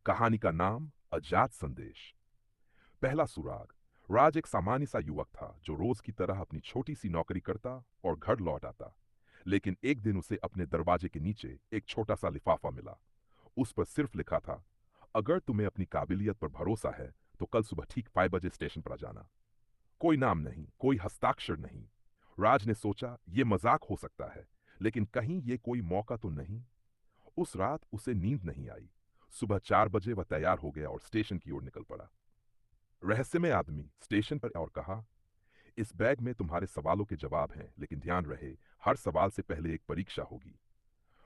कहानी का नाम अजात संदेश। पहला सुराग। राज एक सामान्य सा युवक था जो रोज की तरह अपनी छोटी सी नौकरी करता और घर लौट आता। लेकिन एक दिन उसे अपने दरवाजे के नीचे एक छोटा सा लिफाफा मिला। उस पर सिर्फ लिखा था, अगर तुम्हें अपनी काबिलियत पर भरोसा है तो कल सुबह ठीक 5 बजे स्टेशन पर आ जाना। कोई नाम नहीं, कोई हस्ताक्षर नहीं। राज ने सोचा ये मजाक हो सकता है, लेकिन कहीं ये कोई मौका तो नहीं। उस रात उसे नींद नहीं आई। सुबह 4 बजे वह तैयार हो गया और स्टेशन की ओर निकल पड़ा। रहस्यमय आदमी स्टेशन पर और कहा, इस बैग में तुम्हारे सवालों के जवाब हैं, लेकिन ध्यान रहे, हर सवाल से पहले एक परीक्षा होगी।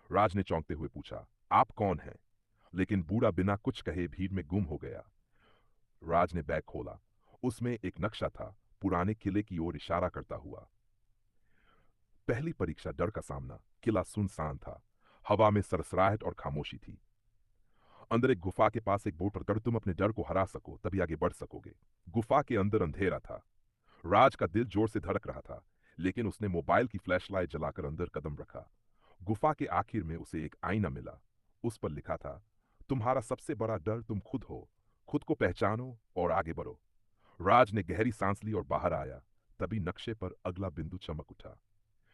राज ने चौंकते हुए पूछा, आप कौन हैं? लेकिन बूढ़ा बिना कुछ कहे भीड़ में गुम हो गया। राज ने बैग खोला। उसमें एक नक्शा था, पुराने किले की ओर इशारा करता हुआ। पहली परीक्षा, डर का सामना। किला सुनसान था। हवा में सरसराहट और खामोशी थी। अंदर एक गुफा के पास एक बोर्ड पर, अगर तुम अपने डर को हरा सको तभी आगे बढ़ सकोगे। गुफा के अंदर अंधेरा था। राज का दिल जोर से धड़क रहा था, लेकिन उसने मोबाइल की फ्लैशलाइट जलाकर अंदर कदम रखा। गुफा के आखिर में उसे एक आईना मिला। उस पर लिखा था, तुम्हारा सबसे बड़ा डर तुम खुद हो। खुद को पहचानो और आगे बढ़ो। राज ने गहरी सांस ली और बाहर आया। तभी नक्शे पर अगला बिंदु चमक उठा।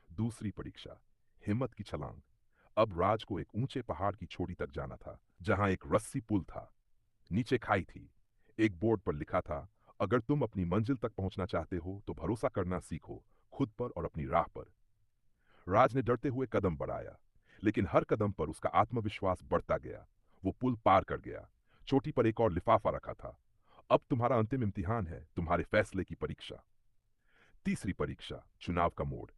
दूसरी परीक्षा, हिम्मत की छलांग। अब राज को एक ऊंचे पहाड़ की चोटी तक जाना था, जहां एक रस्सी पुल था। नीचे खाई थी। एक बोर्ड पर लिखा था, अगर तुम अपनी मंजिल तक पहुंचना चाहते हो तो भरोसा करना सीखो, खुद पर और अपनी राह पर। राज ने डरते हुए कदम बढ़ाया, लेकिन हर कदम पर उसका आत्मविश्वास बढ़ता गया। वो पुल पार कर गया। चोटी पर एक और लिफाफा रखा था, अब तुम्हारा अंतिम इम्तिहान है, तुम्हारे फैसले की परीक्षा। तीसरी परीक्षा, चुनाव का मोड़।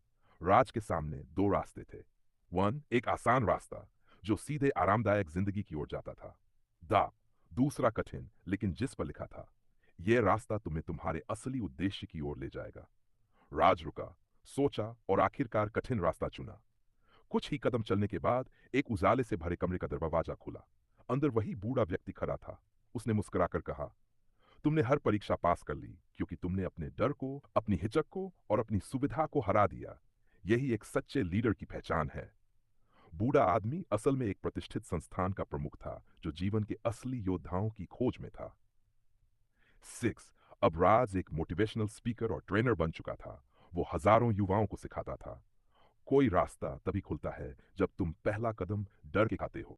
राज के सामने दो रास्ते थे। वन, एक आसान रास्ता जो सीधे आरामदायक जिंदगी की ओर जाता था। दा, दूसरा कठिन, लेकिन जिस पर लिखा था, यह रास्ता तुम्हें तुम्हारे असली उद्देश्य की ओर ले जाएगा। राज रुका, सोचा और आखिरकार कठिन रास्ता चुना। कुछ ही कदम चलने के बाद एक उजाले से भरे कमरे का दरवाजा खुला। अंदर वही बूढ़ा व्यक्ति खड़ा था। उसने मुस्कुराकर कहा, तुमने हर परीक्षा पास कर ली, क्योंकि तुमने अपने डर को, अपनी हिचक को और अपनी सुविधा को हरा दिया। यही एक सच्चे लीडर की पहचान है। बूढ़ा आदमी असल में एक प्रतिष्ठित संस्थान का प्रमुख था, जो जीवन के असली योद्धाओं की खोज में था। 6, अब राज एक मोटिवेशनल स्पीकर और ट्रेनर बन चुका था। वो हजारों युवाओं को सिखाता था, कोई रास्ता तभी खुलता है जब तुम पहला कदम डर के खाते हो।